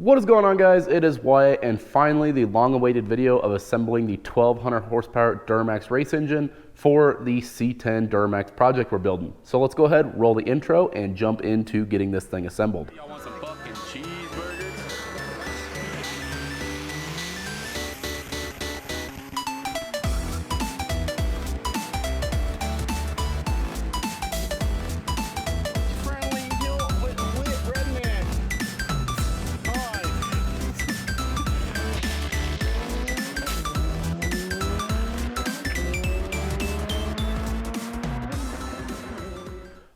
What is going on, guys? It is Wyatt, and finally the long-awaited video of assembling the 1200 horsepower Duramax race engine for the C10 Duramax project we're building. So let's go ahead, roll the intro, and jump into getting this thing assembled. Y'all want some fucking cheeseburgers? Friendly with redneck. Hi.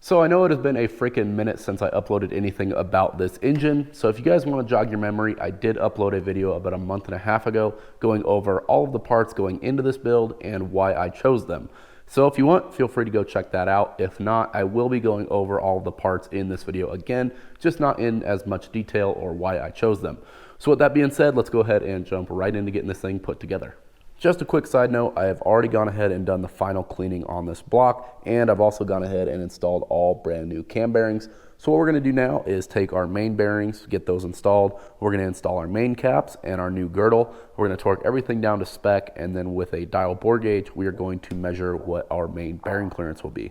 So I know it has been a freaking minute since I uploaded anything about this engine. So if you guys want to jog your memory, I did upload a video about a month and a half ago going over all of the parts going into this build and why I chose them. So if you want, feel free to go check that out. If not, I will be going over all of the parts in this video again, just not in as much detail or why I chose them. So with that being said, let's go ahead and jump right into getting this thing put together. Just a quick side note, I have already gone ahead and done the final cleaning on this block, and I've also gone ahead and installed all brand new cam bearings. So what we're going to do now is take our main bearings, get those installed. We're going to install our main caps and our new girdle. We're going to torque everything down to spec, and then with a dial bore gauge, we are going to measure what our main bearing clearance will be.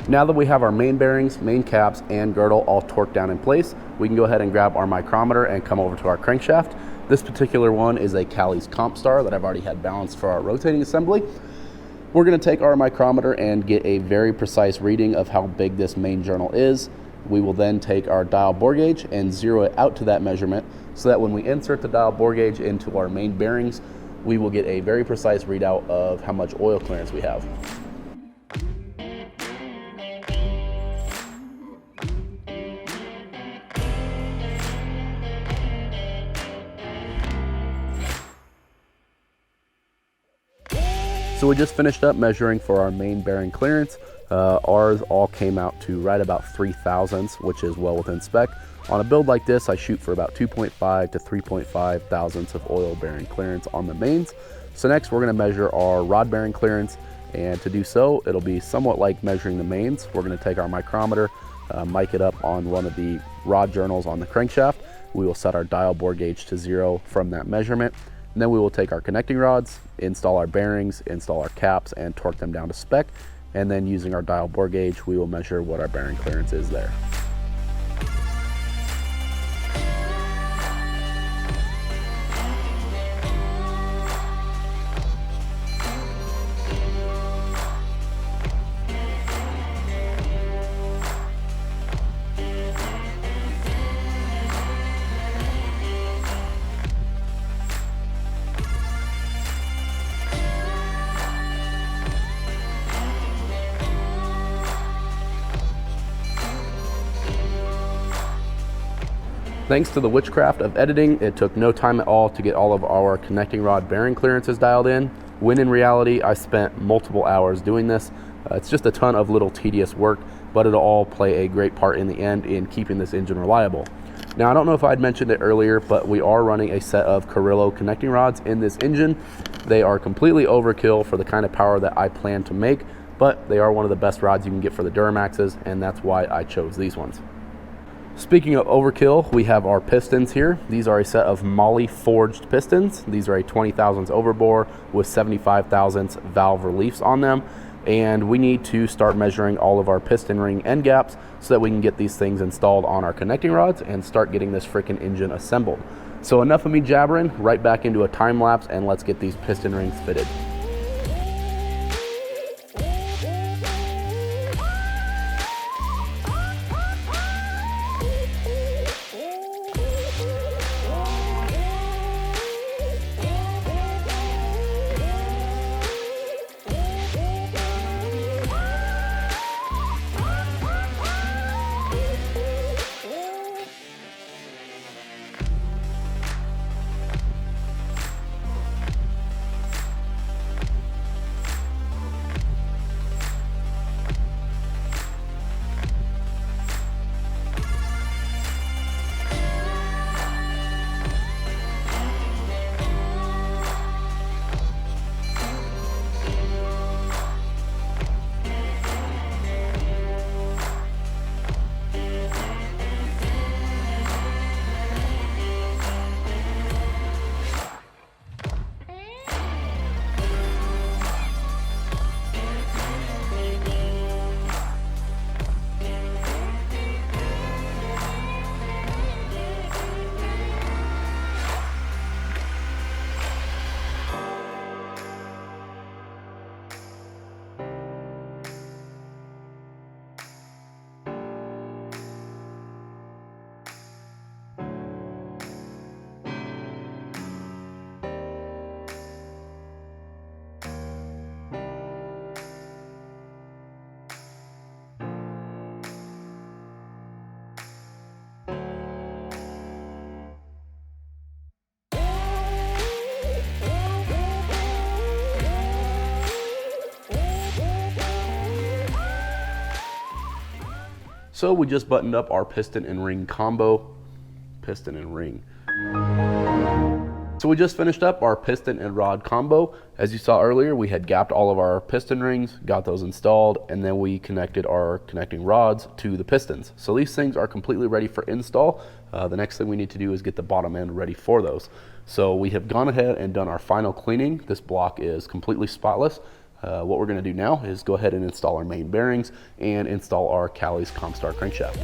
Now that we have our main bearings, main caps, and girdle all torqued down in place, we can go ahead and grab our micrometer and come over to our crankshaft. This particular one is a Cali's Comp Star that I've already had balanced for our rotating assembly. We're going to take our micrometer and get a very precise reading of how big this main journal is. We will then take our dial bore gauge and zero it out to that measurement so that when we insert the dial bore gauge into our main bearings, we will get a very precise readout of how much oil clearance we have. So we just finished up measuring for our main bearing clearance. Ours all came out to right about 3 thousandths, which is well within spec. On a build like this, I shoot for about 2.5 to 3.5 thousandths of oil bearing clearance on the mains. So next we're gonna measure our rod bearing clearance, and to do so, it'll be somewhat like measuring the mains. We're gonna take our micrometer, mic it up on one of the rod journals on the crankshaft. We will set our dial bore gauge to 0 from that measurement. And then we will take our connecting rods, install our bearings, install our caps, and torque them down to spec. And then using our dial bore gauge, we will measure what our bearing clearance is there. Thanks to the witchcraft of editing, it took no time at all to get all of our connecting rod bearing clearances dialed in, when in reality, I spent multiple hours doing this. It's just a ton of little tedious work, but it'll all play a great part in the end in keeping this engine reliable. Now, I don't know if I'd mentioned it earlier, but we are running a set of Carrillo connecting rods in this engine. They are completely overkill for the kind of power that I plan to make, but they are one of the best rods you can get for the Duramaxes, and that's why I chose these ones. Speaking of overkill, we have our pistons here. These are a set of Moly forged pistons. These are a 20 thousandths overbore with 75 thousandths valve reliefs on them. And we need to start measuring all of our piston ring end gaps so that we can get these things installed on our connecting rods and start getting this freaking engine assembled. So enough of me jabbering, right back into a time lapse, and let's get these piston rings fitted. So we just buttoned up our piston and ring combo. Piston and ring. So we just finished up our piston and rod combo. As you saw earlier, we had gapped all of our piston rings, got those installed, and then we connected our connecting rods to the pistons. So these things are completely ready for install. The next thing we need to do is get the bottom end ready for those. So we have gone ahead and done our final cleaning. This block is completely spotless. What we're gonna do now is go ahead and install our main bearings and install our Callie's Comstar crankshaft.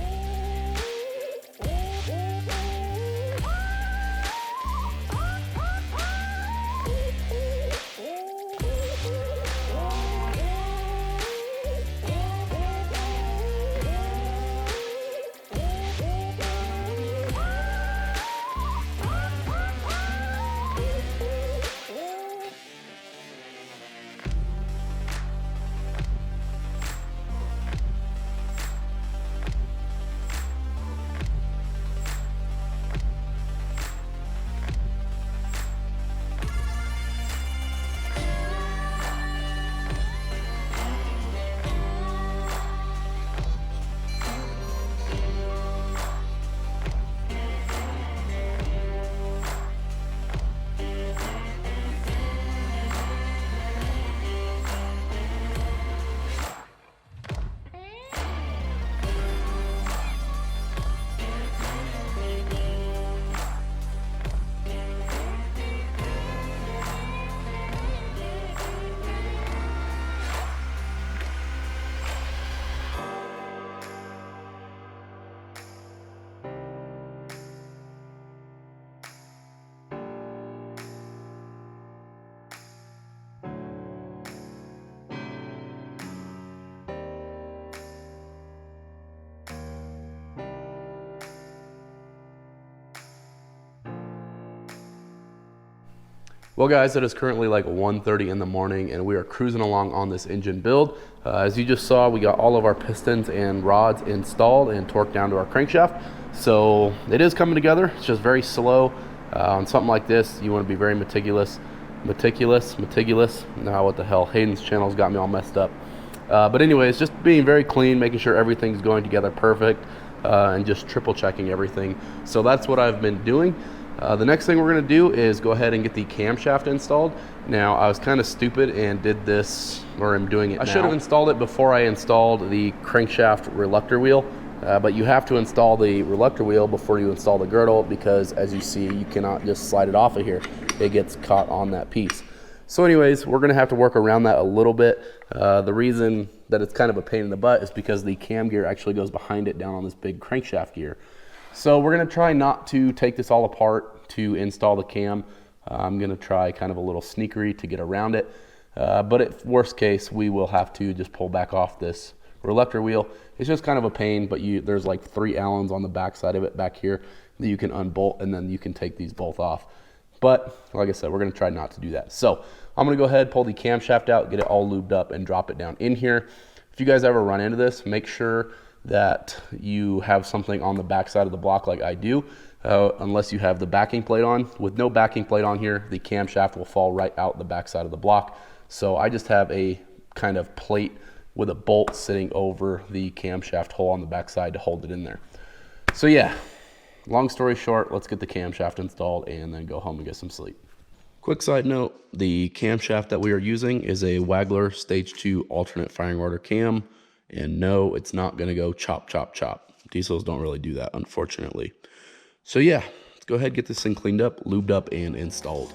Well guys, it is currently like 1:30 in the morning and we are cruising along on this engine build. As you just saw, we got all of our pistons and rods installed and torqued down to our crankshaft. So it is coming together. It's just very slow. On something like this, you want to be very meticulous. Now what the hell, Hayden's channel's got me all messed up. But anyways, just being very clean, making sure everything's going together perfect, and just triple checking everything. So that's what I've been doing. The next thing we're gonna do is go ahead and get the camshaft installed. Now, I was kind of stupid and did this, or I'm doing it now. I should have installed it before I installed the crankshaft reluctor wheel, but you have to install the reluctor wheel before you install the girdle, because as you see, you cannot just slide it off of here. It gets caught on that piece. So anyways, we're gonna have to work around that a little bit. The reason that it's kind of a pain in the butt is because the cam gear actually goes behind it down on this big crankshaft gear. So we're gonna try not to take this all apart to install the cam. I'm gonna try kind of a little sneakery to get around it. But at worst case, we will have to just pull back off this reluctor wheel. It's just kind of a pain, but there's like 3 Allens on the back side of it back here that you can unbolt, and then you can take these both off. But like I said, we're gonna try not to do that. So I'm gonna go ahead, pull the camshaft out, get it all lubed up, and drop it down in here. If you guys ever run into this, make sure that you have something on the back side of the block like I do, unless you have the backing plate on. With no backing plate on here, the camshaft will fall right out the back side of the block. So I just have a kind of plate with a bolt sitting over the camshaft hole on the back side to hold it in there. So yeah, long story short, let's get the camshaft installed and then go home and get some sleep. Quick side note, the camshaft that we are using is a Wagler Stage 2 alternate firing order cam. And no, it's not gonna go chop, chop, chop. Diesels don't really do that, unfortunately. So yeah, let's go ahead and get this thing cleaned up, lubed up, and installed.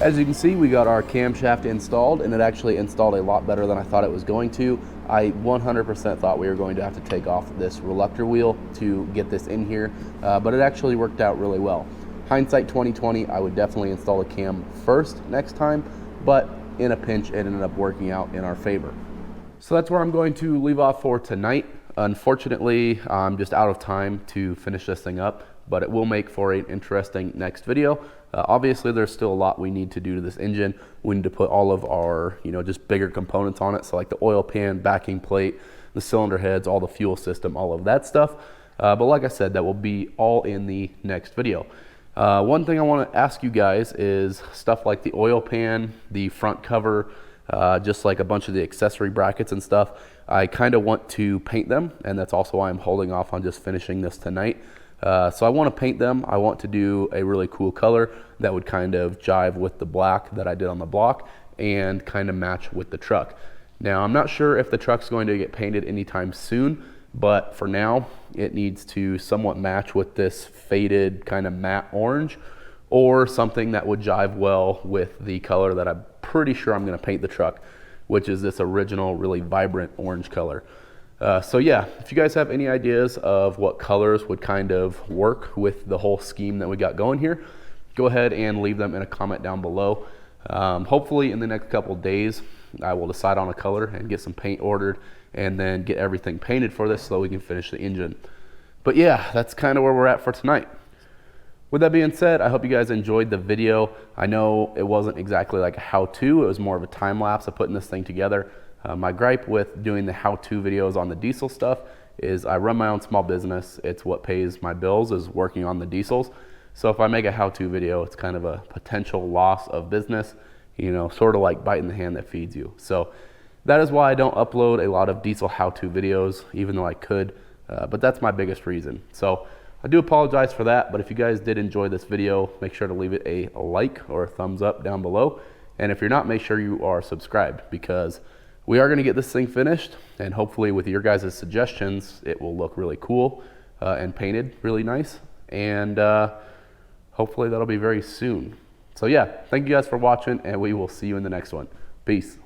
As you can see, we got our camshaft installed, and it actually installed a lot better than I thought it was going to. I 100% thought we were going to have to take off this reluctor wheel to get this in here, but it actually worked out really well. Hindsight 2020, I would definitely install a cam first next time, but in a pinch, it ended up working out in our favor. So that's where I'm going to leave off for tonight. Unfortunately, I'm just out of time to finish this thing up, but it will make for an interesting next video. Obviously, there's still a lot we need to do to this engine. We need to put all of our, just bigger components on it. So like the oil pan, backing plate, the cylinder heads, all the fuel system, all of that stuff. But like I said, that will be all in the next video. One thing I want to ask you guys is stuff like the oil pan, the front cover, just like a bunch of the accessory brackets and stuff. I kind of want to paint them, and that's also why I'm holding off on just finishing this tonight. So I want to paint them. I want to do a really cool color that would kind of jive with the black that I did on the block and kind of match with the truck. Now, I'm not sure if the truck's going to get painted anytime soon, but for now, it needs to somewhat match with this faded kind of matte orange, or something that would jive well with the color that I'm pretty sure I'm going to paint the truck, which is this original really vibrant orange color. So yeah, if you guys have any ideas of what colors would kind of work with the whole scheme that we got going here, go ahead and leave them in a comment down below. Hopefully in the next couple of days, I will decide on a color and get some paint ordered and then get everything painted for this so we can finish the engine. But yeah, that's kind of where we're at for tonight. With that being said, I hope you guys enjoyed the video. I know it wasn't exactly like a how-to, it was more of a time lapse of putting this thing together. My gripe with doing the how-to videos on the diesel stuff is I run my own small business. It's what pays my bills, is working on the diesels. So if I make a how-to video, it's kind of a potential loss of business, sort of like biting the hand that feeds you. So that is why I don't upload a lot of diesel how-to videos, even though I could, but that's my biggest reason. So I do apologize for that, but if you guys did enjoy this video, make sure to leave it a like or a thumbs up down below. And if you're not, make sure you are subscribed, because we are going to get this thing finished, and hopefully with your guys' suggestions, it will look really cool and painted really nice. And hopefully that'll be very soon. So yeah, thank you guys for watching, and we will see you in the next one. Peace.